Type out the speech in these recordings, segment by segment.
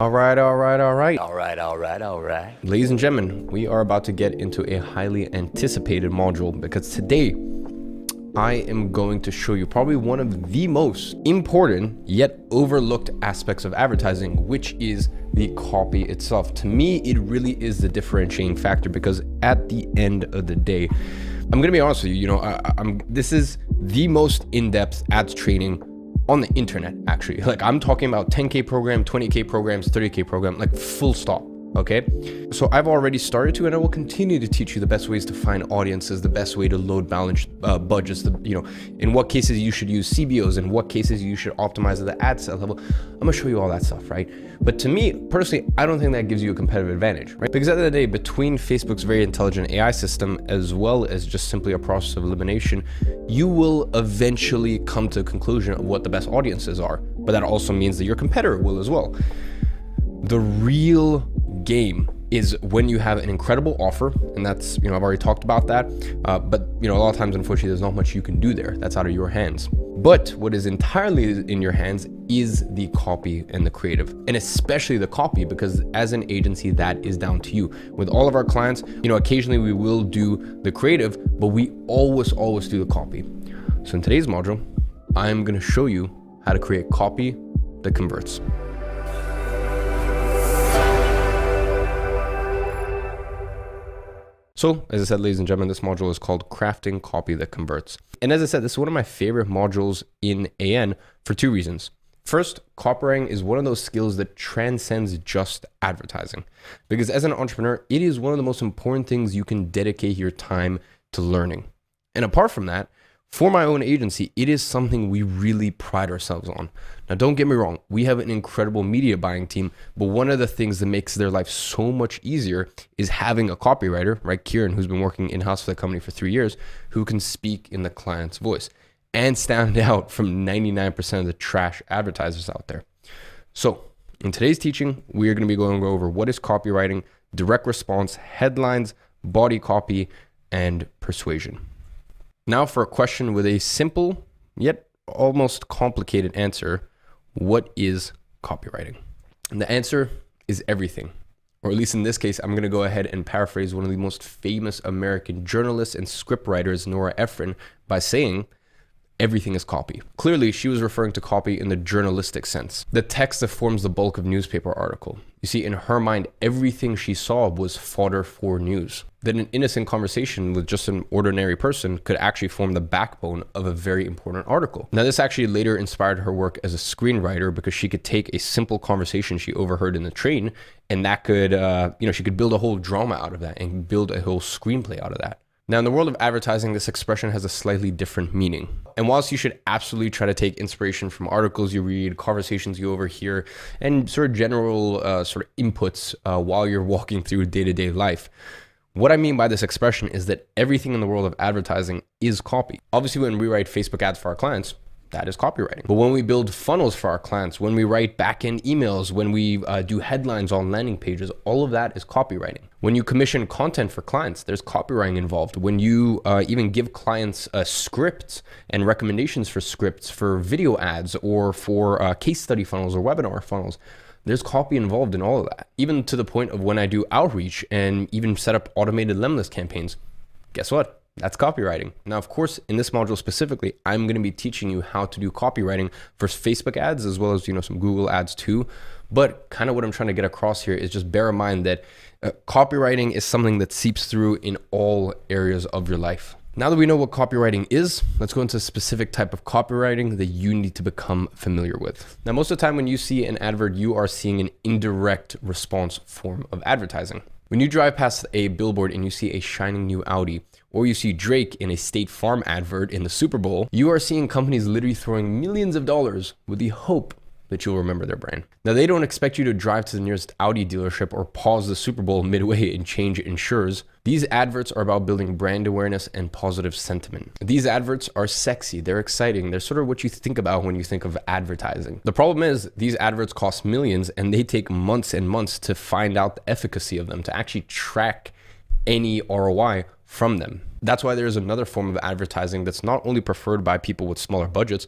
All right, all right, all right. All right. Ladies and gentlemen, we are about to get into a highly anticipated module because today I am going to show you probably one of the most important yet overlooked aspects of advertising, which is the copy itself. To me, it really is the differentiating factor because at the end of the day, I'm gonna be honest with you, this is the most in-depth ads training on the internet, actually. Like, I'm talking about 10K program, 20K programs, 30K program, like full stop, okay? So I've already started to, and I will continue to teach you the best ways to find audiences, the best way to load balance budgets, in what cases you should use CBOs, in what cases you should optimize at the ad set level. I'm gonna show you all that stuff, right? But to me, personally, I don't think that gives you a competitive advantage, right? Because at the end of the day, between Facebook's very intelligent AI system, as well as just simply a process of elimination, you will eventually come to a conclusion of what the best audiences are. But that also means that your competitor will as well. The real game is when you have an incredible offer, and that's, I've already talked about that, but a lot of times, unfortunately, there's not much you can do there. That's out of your hands. But what is entirely in your hands is the copy and the creative, and especially the copy, because as an agency, that is down to you. With all of our clients, occasionally we will do the creative, but we always do the copy. So in today's module, I'm gonna show you how to create copy that converts. So, as I said, ladies and gentlemen, this module is called Crafting Copy That Converts. And as I said, this is one of my favorite modules in AN for two reasons. First, copywriting is one of those skills that transcends just advertising. Because as an entrepreneur, it is one of the most important things you can dedicate your time to learning. And apart from that, for my own agency, it is something we really pride ourselves on. Now, don't get me wrong, we have an incredible media buying team, but one of the things that makes their life so much easier is having a copywriter, right? Kieran, who's been working in-house for the company for 3 years, who can speak in the client's voice and stand out from 99% of the trash advertisers out there. So in today's teaching, we are going to be going over what is copywriting, direct response, headlines, body copy, and persuasion. Now for a question with a simple yet almost complicated answer, what is copywriting? And the answer is everything. Or at least in this case, I'm going to go ahead and paraphrase one of the most famous American journalists and scriptwriters, Nora Ephron, by saying, everything is copy. Clearly, she was referring to copy in the journalistic sense, the text that forms the bulk of newspaper article. You see, in her mind, everything she saw was fodder for news. That an innocent conversation with just an ordinary person could actually form the backbone of a very important article. Now, this actually later inspired her work as a screenwriter because she could take a simple conversation she overheard in the train, and that could, she could build a whole drama out of that and build a whole screenplay out of that. Now, in the world of advertising, this expression has a slightly different meaning. And whilst you should absolutely try to take inspiration from articles you read, conversations you overhear, and sort of general inputs while you're walking through day-to-day life, what I mean by this expression is that everything in the world of advertising is copy. Obviously, when we write Facebook ads for our clients, that is copywriting. But when we build funnels for our clients, when we write back-end emails, when we do headlines on landing pages, all of that is copywriting. When you commission content for clients, there's copywriting involved. When you even give clients scripts and recommendations for scripts for video ads or for case study funnels or webinar funnels, there's copy involved in all of that. Even to the point of when I do outreach and even set up automated lemlist campaigns, guess what? That's copywriting. Now, of course, in this module specifically, I'm going to be teaching you how to do copywriting for Facebook ads as well as, some Google ads too. But kind of what I'm trying to get across here is just bear in mind that copywriting is something that seeps through in all areas of your life. Now that we know what copywriting is, let's go into a specific type of copywriting that you need to become familiar with. Now, most of the time when you see an advert, you are seeing an indirect response form of advertising. When you drive past a billboard and you see a shining new Audi, or you see Drake in a State Farm advert in the Super Bowl, you are seeing companies literally throwing millions of dollars with the hope that you'll remember their brand. Now, they don't expect you to drive to the nearest Audi dealership or pause the Super Bowl midway and change insurers. These adverts are about building brand awareness and positive sentiment. These adverts are sexy, they're exciting, they're sort of what you think about when you think of advertising. The problem is these adverts cost millions and they take months and months to find out the efficacy of them, to actually track any ROI from them. That's why there's another form of advertising that's not only preferred by people with smaller budgets,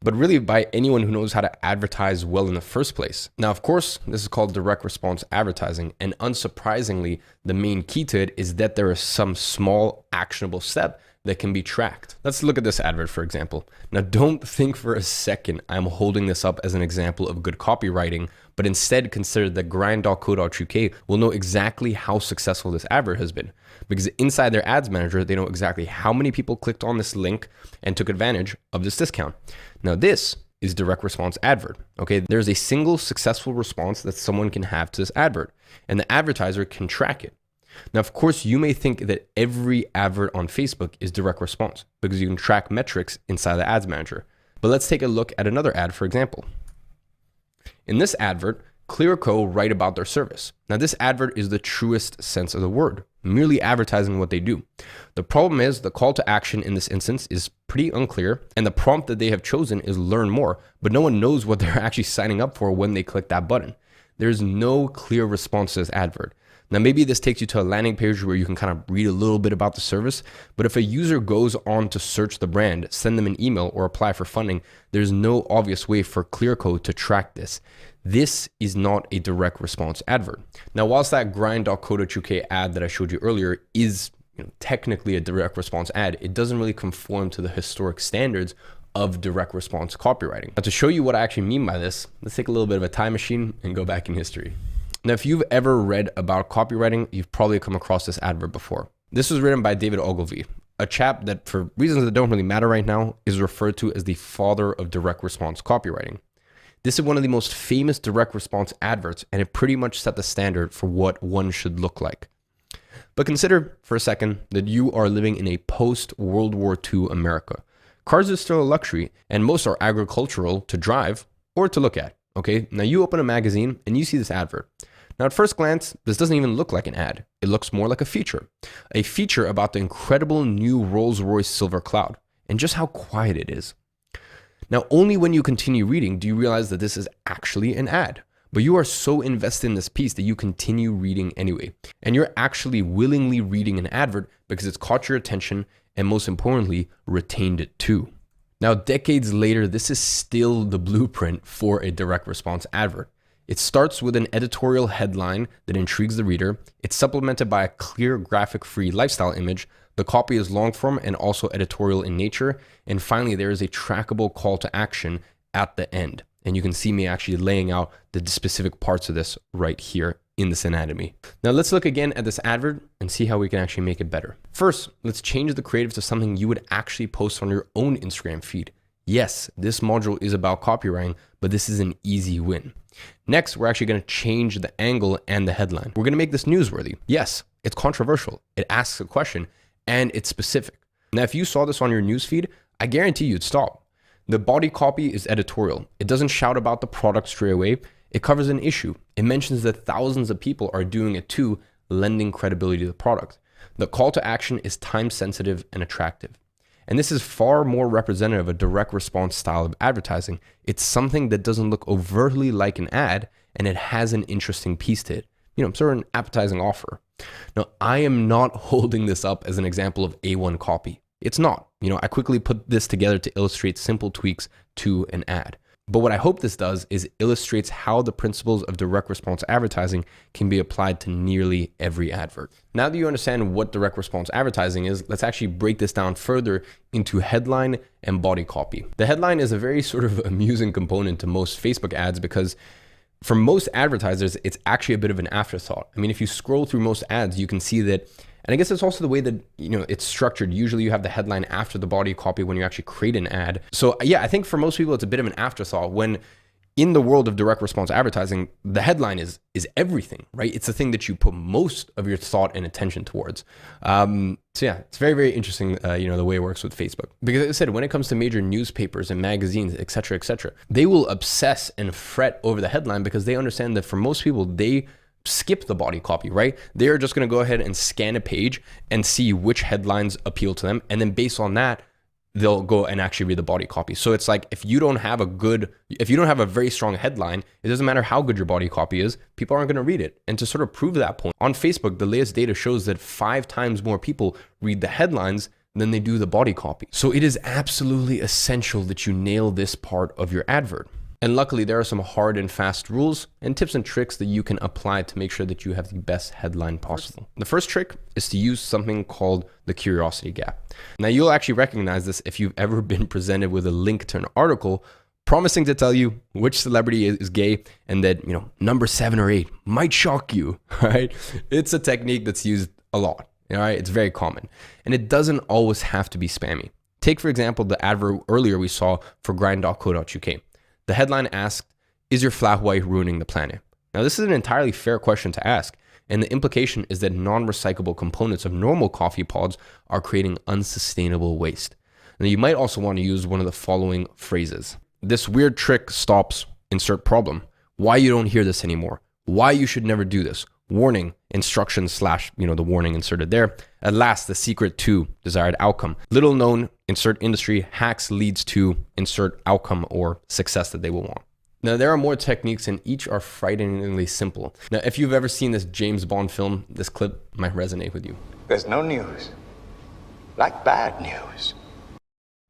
but really by anyone who knows how to advertise well in the first place. Now, of course, this is called direct response advertising, and unsurprisingly, the main key to it is that there is some small actionable step that can be tracked. Let's look at this advert, for example. Now, don't think for a second I'm holding this up as an example of good copywriting, but instead consider that grind.co.uk will know exactly how successful this advert has been, because inside their ads manager, they know exactly how many people clicked on this link and took advantage of this discount. Now, this is direct response advert. Okay, there's a single successful response that someone can have to this advert, and the advertiser can track it. Now, of course, you may think that every advert on Facebook is direct response because you can track metrics inside the ads manager. But let's take a look at another ad, for example. In this advert, Clearco write about their service. Now, this advert is the truest sense of the word, merely advertising what they do. The problem is the call to action in this instance is pretty unclear, and the prompt that they have chosen is learn more, but no one knows what they're actually signing up for when they click that button. There's no clear response to this advert. Now, maybe this takes you to a landing page where you can kind of read a little bit about the service, but if a user goes on to search the brand, send them an email, or apply for funding, there's no obvious way for Clearco to track this. This is not a direct response advert. Now, whilst that grind.co.uk ad that I showed you earlier is technically a direct response ad, it doesn't really conform to the historic standards of direct response copywriting. Now, to show you what I actually mean by this, let's take a little bit of a time machine and go back in history. Now, if you've ever read about copywriting, you've probably come across this advert before. This was written by David Ogilvy, a chap that, for reasons that don't really matter right now, is referred to as the father of direct response copywriting. This is one of the most famous direct response adverts, and it pretty much set the standard for what one should look like. But consider for a second that you are living in a post-World War II America. Cars are still a luxury, and most are agricultural to drive or to look at. Okay, now you open a magazine and you see this advert. Now, at first glance, this doesn't even look like an ad. It looks more like a feature about the incredible new Rolls-Royce Silver Cloud and just how quiet it is. Now, only when you continue reading do you realize that this is actually an ad, but you are so invested in this piece that you continue reading anyway. And you're actually willingly reading an advert because it's caught your attention and, most importantly, retained it too. Now, decades later, this is still the blueprint for a direct response advert. It starts with an editorial headline that intrigues the reader. It's supplemented by a clear graphic-free lifestyle image. The copy is long form and also editorial in nature. And finally, there is a trackable call to action at the end. And you can see me actually laying out the specific parts of this right here in this anatomy. Now let's look again at this advert and see how we can actually make it better. First, let's change the creative to something you would actually post on your own Instagram feed. Yes, this module is about copywriting, but this is an easy win. Next, we're actually going to change the angle and the headline. We're going to make this newsworthy. Yes, it's controversial. It asks a question and it's specific. Now, if you saw this on your newsfeed, I guarantee you'd stop. The body copy is editorial. It doesn't shout about the product straight away. It covers an issue. It mentions that thousands of people are doing it too, lending credibility to the product. The call to action is time sensitive and attractive. And this is far more representative of a direct response style of advertising. It's something that doesn't look overtly like an ad, and it has an interesting piece to it. Sort of an appetizing offer. Now, I am not holding this up as an example of A1 copy. It's not. I quickly put this together to illustrate simple tweaks to an ad. But what I hope this does is illustrates how the principles of direct response advertising can be applied to nearly every advert. Now that you understand what direct response advertising is, let's actually break this down further into headline and body copy. The headline is a very sort of amusing component to most Facebook ads because for most advertisers, it's actually a bit of an afterthought. I mean, if you scroll through most ads, you can see that. And I guess it's also the way that, it's structured. Usually you have the headline after the body copy when you actually create an ad. So yeah, I think for most people, it's a bit of an afterthought when in the world of direct response advertising, the headline is everything, right? It's the thing that you put most of your thought and attention towards. So yeah, it's very, very interesting, the way it works with Facebook. Because as I said, when it comes to major newspapers and magazines, et cetera, they will obsess and fret over the headline because they understand that for most people, they skip the body copy, right? They're just going to go ahead and scan a page and see which headlines appeal to them. And then based on that, they'll go and actually read the body copy. So it's like, if you don't have a very strong headline, it doesn't matter how good your body copy is, people aren't going to read it. And to sort of prove that point, on Facebook, the latest data shows that 5 times more people read the headlines than they do the body copy. So it is absolutely essential that you nail this part of your advert. And luckily, there are some hard and fast rules and tips and tricks that you can apply to make sure that you have the best headline possible. The first trick is to use something called the curiosity gap. Now, you'll actually recognize this if you've ever been presented with a link to an article promising to tell you which celebrity is gay and that, number 7 or 8 might shock you, right? It's a technique that's used a lot, all right? It's very common. And it doesn't always have to be spammy. Take, for example, the advert earlier we saw for grind.co.uk. The headline asked, "Is your flat white ruining the planet?" Now, this is an entirely fair question to ask, and the implication is that non-recyclable components of normal coffee pods are creating unsustainable waste. Now, you might also want to use one of the following phrases. "This weird trick stops, insert problem. Why you don't hear this anymore. Why you should never do this. Warning, instructions / the warning inserted there. At last, the secret to desired outcome. Little known, insert industry, hacks leads to insert outcome or success that they will want." Now, there are more techniques and each are frighteningly simple. Now, if you've ever seen this James Bond film, this clip might resonate with you. "There's no news like bad news."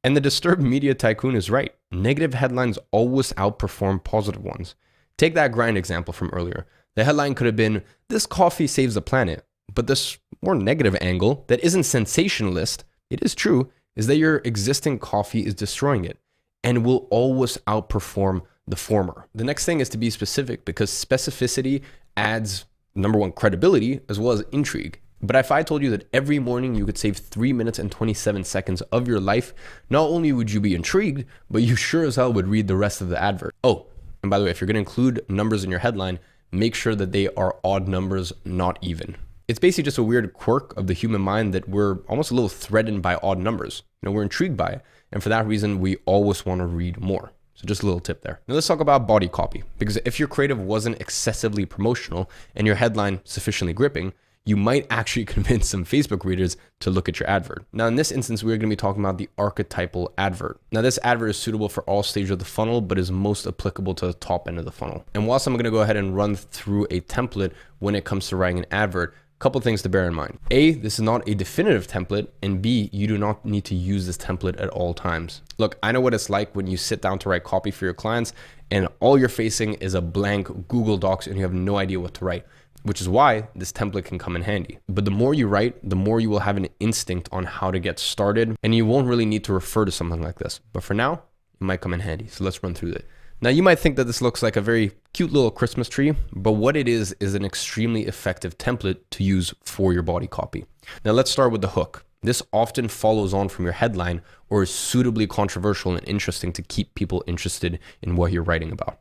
And the disturbed media tycoon is right. Negative headlines always outperform positive ones. Take that grind example from earlier. The headline could have been, "This coffee saves the planet." But this more negative angle that isn't sensationalist, it is true, is that your existing coffee is destroying it and will always outperform the former. The next thing is to be specific because specificity adds, number one, credibility as well as intrigue. But if I told you that every morning you could save 3 minutes and 27 seconds of your life, not only would you be intrigued, but you sure as hell would read the rest of the advert. Oh, and by the way, if you're going to include numbers in your headline, make sure that they are odd numbers, not even. It's basically just a weird quirk of the human mind that we're almost a little threatened by odd numbers. We're intrigued by it. And for that reason, we always want to read more. So just a little tip there. Now let's talk about body copy, because if your creative wasn't excessively promotional and your headline sufficiently gripping, you might actually convince some Facebook readers to look at your advert. Now, in this instance, we're going to be talking about the archetypal advert. Now, this advert is suitable for all stages of the funnel, but is most applicable to the top end of the funnel. And whilst I'm going to go ahead and run through a template when it comes to writing an advert, a couple things to bear in mind. A, this is not a definitive template, and B, you do not need to use this template at all times. Look, I know what it's like when you sit down to write copy for your clients and all you're facing is a blank Google Docs and you have no idea what to write, which is why this template can come in handy. But the more you write, the more you will have an instinct on how to get started, and you won't really need to refer to something like this. But for now, it might come in handy. So let's run through it. Now, you might think that this looks like a very cute little Christmas tree, but what it is an extremely effective template to use for your body copy. Now, let's start with the hook. This often follows on from your headline or is suitably controversial and interesting to keep people interested in what you're writing about.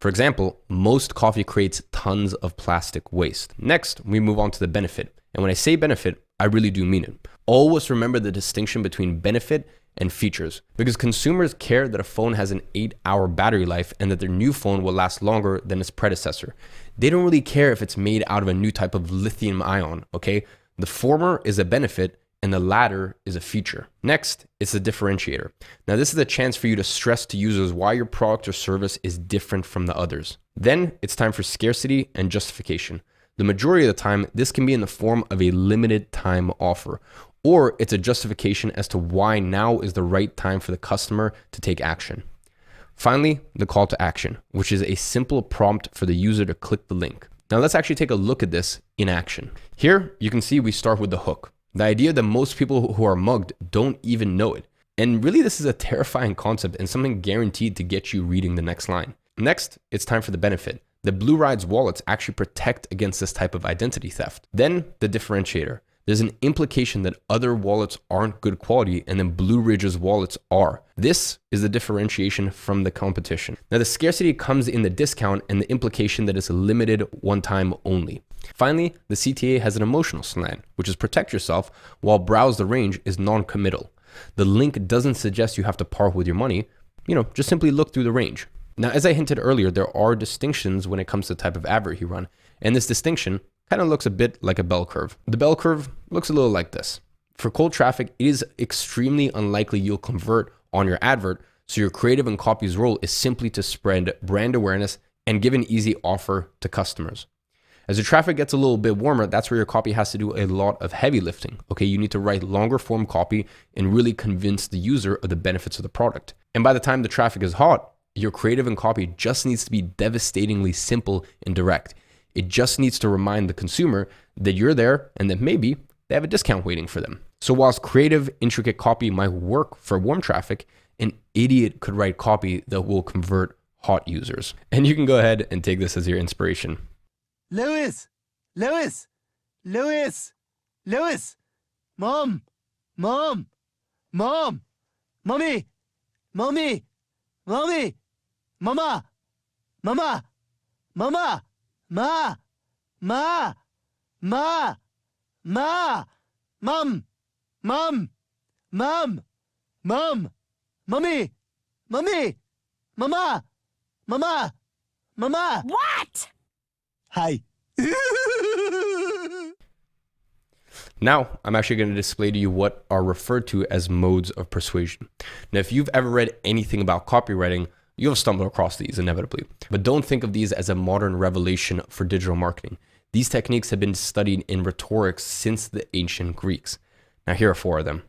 For example, most coffee creates tons of plastic waste. Next, we move on to the benefit. And when I say benefit, I really do mean it. Always remember the distinction between benefit and features, because consumers care that a phone has an 8-hour battery life and that their new phone will last longer than its predecessor. They don't really care if it's made out of a new type of lithium ion, okay? The former is a benefit and the latter is a feature. Next, it's a differentiator. Now, this is a chance for you to stress to users why your product or service is different from the others. Then it's time for scarcity and justification. The majority of the time, this can be in the form of a limited time offer, or it's a justification as to why now is the right time for the customer to take action. Finally, the call to action, which is a simple prompt for the user to click the link. Now, let's actually take a look at this in action. Here, you can see we start with the hook. The idea that most people who are mugged don't even know it. And really, this is a terrifying concept and something guaranteed to get you reading the next line. Next, it's time for the benefit. The Blue Rides wallets actually protect against this type of identity theft. Then the differentiator. There's an implication that other wallets aren't good quality and then Blue Ridge's wallets are. This is the differentiation from the competition. Now, the scarcity comes in the discount and the implication that it's a limited one time only. Finally, the CTA has an emotional slant, which is protect yourself while browse the range is non-committal. The link doesn't suggest you have to part with your money, just simply look through the range. Now, as I hinted earlier, there are distinctions when it comes to the type of advert you run, and this distinction kind of looks a bit like a bell curve. The bell curve looks a little like this. For cold traffic, it is extremely unlikely you'll convert on your advert, so your creative and copy's role is simply to spread brand awareness and give an easy offer to customers. As the traffic gets a little bit warmer, that's where your copy has to do a lot of heavy lifting. Okay, you need to write longer form copy and really convince the user of the benefits of the product. And by the time the traffic is hot, your creative and copy just needs to be devastatingly simple and direct. It just needs to remind the consumer that you're there and that maybe they have a discount waiting for them. So whilst creative, intricate copy might work for warm traffic, an idiot could write copy that will convert hot users. And you can go ahead and take this as your inspiration. Lewis, Lewis, Lewis, Lewis, Mom, Mom, Mom, Mommy, Mommy, Mommy, Mama, Mama, Mama, Ma, Ma, Ma, Ma, Mom, Mom, Mom, Mom, Mommy, Mommy, Mama, Mama, Mama. What? Hi. Now, I'm actually going to display to you what are referred to as modes of persuasion. Now, if you've ever read anything about copywriting, you'll stumble across these inevitably. But don't think of these as a modern revelation for digital marketing. These techniques have been studied in rhetoric since the ancient Greeks. Now, here are 4 of them.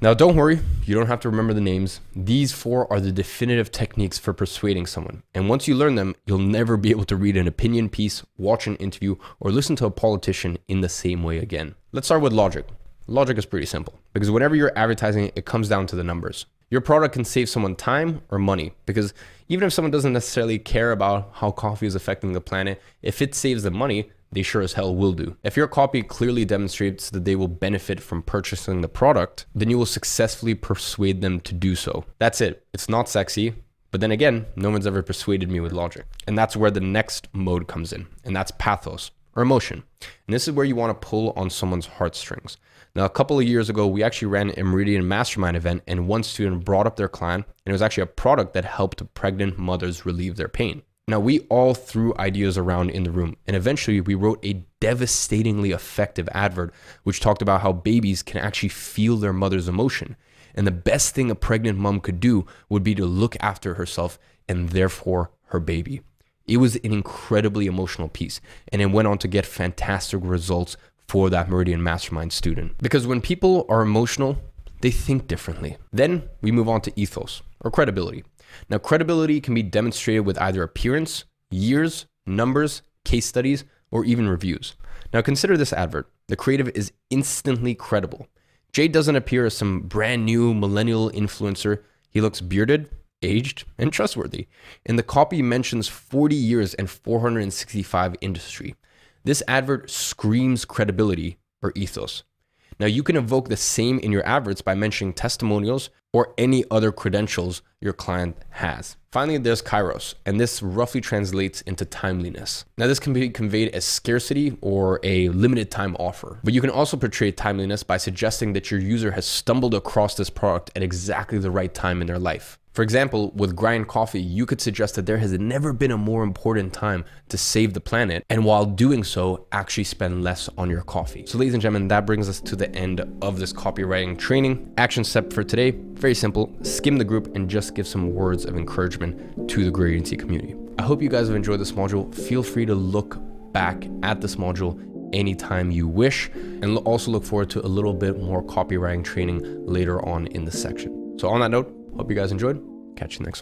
Now, don't worry, you don't have to remember the names. These 4 are the definitive techniques for persuading someone. And once you learn them, you'll never be able to read an opinion piece, watch an interview, or listen to a politician in the same way again. Let's start with logic. Logic is pretty simple because whenever you're advertising, it comes down to the numbers. Your product can save someone time or money because even if someone doesn't necessarily care about how coffee is affecting the planet, if it saves them money, they sure as hell will do. If your copy clearly demonstrates that they will benefit from purchasing the product, then you will successfully persuade them to do so. That's it. It's not sexy, but then again, no one's ever persuaded me with logic. And that's where the next mode comes in, and that's pathos or emotion. And this is where you want to pull on someone's heartstrings. Now, a couple of years ago, we actually ran a Meridian Mastermind event, and one student brought up their client, and it was actually a product that helped pregnant mothers relieve their pain. Now, we all threw ideas around in the room, and eventually we wrote a devastatingly effective advert, which talked about how babies can actually feel their mother's emotion. And the best thing a pregnant mom could do would be to look after herself and therefore her baby. It was an incredibly emotional piece, and it went on to get fantastic results for that Meridian Mastermind student. Because when people are emotional, they think differently. Then we move on to ethos or credibility. Now, credibility can be demonstrated with either appearance, years, numbers, case studies, or even reviews. Now, consider this advert. The creative is instantly credible. Jay doesn't appear as some brand new millennial influencer. He looks bearded, aged, and trustworthy. And the copy mentions 40 years and 465 industry. This advert screams credibility or ethos. Now, you can evoke the same in your adverts by mentioning testimonials or any other credentials your client has. Finally, there's kairos, and this roughly translates into timeliness. Now, this can be conveyed as scarcity or a limited time offer, but you can also portray timeliness by suggesting that your user has stumbled across this product at exactly the right time in their life. For example, with Grind Coffee, you could suggest that there has never been a more important time to save the planet, and while doing so, actually spend less on your coffee. So ladies and gentlemen, that brings us to the end of this copywriting training. Action step for today, very simple, skim the group and just give some words of encouragement to the Gradiency community. I hope you guys have enjoyed this module. Feel free to look back at this module anytime you wish, and also look forward to a little bit more copywriting training later on in the section. So on that note, hope you guys enjoyed. Catch you next one.